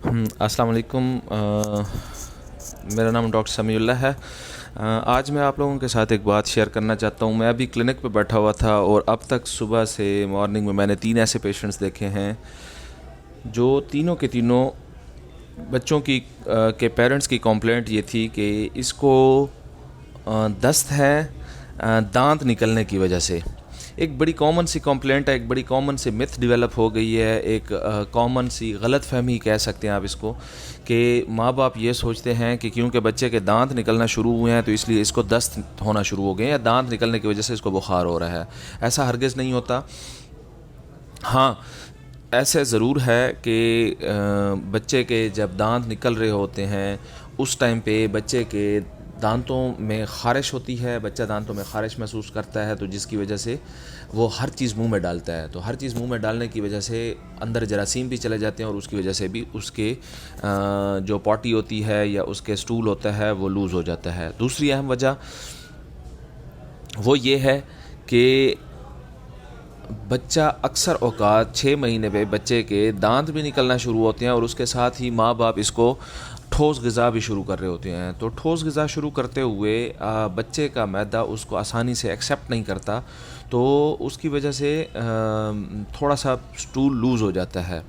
السلام علیکم، میرا نام ڈاکٹر سمیع اللہ ہے۔ آج میں آپ لوگوں کے ساتھ ایک بات شیئر کرنا چاہتا ہوں۔ میں ابھی کلینک پہ بیٹھا ہوا تھا اور اب تک صبح سے مارننگ میں نے 3 ایسے پیشنٹس دیکھے ہیں جو تینوں کے تینوں بچوں کی کے پیرنٹس کی کمپلینٹ یہ تھی کہ اس کو دست ہے دانت نکلنے کی وجہ سے۔ ایک بڑی کامن سی کمپلینٹ ہے، ایک بڑی کامن سی متھ ڈیولپ ہو گئی ہے، ایک کامن سی غلط فہمی کہہ سکتے ہیں آپ اس کو، کہ ماں باپ یہ سوچتے ہیں کہ کیونکہ بچے کے دانت نکلنا شروع ہوئے ہیں تو اس لیے اس کو دست ہونا شروع ہو گئے یا دانت نکلنے کی وجہ سے اس کو بخار ہو رہا ہے۔ ایسا ہرگز نہیں ہوتا۔ ہاں، ایسے ضرور ہے کہ بچے کے جب دانت نکل رہے ہوتے ہیں اس ٹائم پہ بچے کے دانتوں میں خارش ہوتی ہے، بچہ دانتوں میں خارش محسوس کرتا ہے، تو جس کی وجہ سے وہ ہر چیز منہ میں ڈالتا ہے، تو ہر چیز منہ میں ڈالنے کی وجہ سے اندر جراثیم بھی چلے جاتے ہیں اور اس کی وجہ سے بھی اس کے جو پاٹی ہوتی ہے یا اس کے سٹول ہوتا ہے وہ لوز ہو جاتا ہے۔ دوسری اہم وجہ وہ یہ ہے کہ بچہ اکثر اوقات 6 مہینے پہ بچے کے دانت بھی نکلنا شروع ہوتے ہیں اور اس کے ساتھ ہی ماں باپ اس کو ٹھوس غذا بھی شروع کر رہے ہوتے ہیں، تو ٹھوس غذا شروع کرتے ہوئے بچے کا معدہ اس کو آسانی سے ایکسیپٹ نہیں کرتا، تو اس کی وجہ سے تھوڑا سا سٹول لوز ہو جاتا ہے۔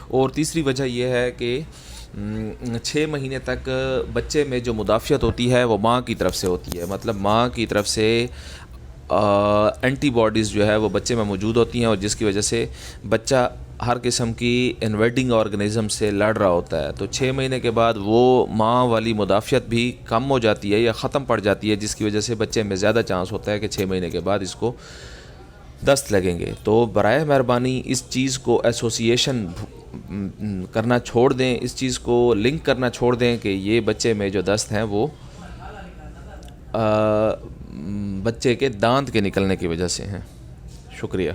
اور تیسری وجہ یہ ہے کہ 6 مہینے تک بچے میں جو مدافعت ہوتی ہے وہ ماں کی طرف سے ہوتی ہے، مطلب ماں کی طرف سے اینٹی باڈیز جو ہے وہ بچے میں موجود ہوتی ہیں، اور جس کی وجہ سے بچہ ہر قسم کی انویڈنگ آرگنزم سے لڑ رہا ہوتا ہے، تو 6 مہینے کے بعد وہ ماں والی مدافعت بھی کم ہو جاتی ہے یا ختم پڑ جاتی ہے، جس کی وجہ سے بچے میں زیادہ چانس ہوتا ہے کہ 6 مہینے کے بعد اس کو دست لگیں گے۔ تو برائے مہربانی اس چیز کو ایسوسیشن کرنا چھوڑ دیں، اس چیز کو لنک کرنا چھوڑ دیں کہ یہ بچے میں جو دست ہیں وہ بچے کے دانت کے نکلنے کی وجہ سے ہیں۔ شکریہ۔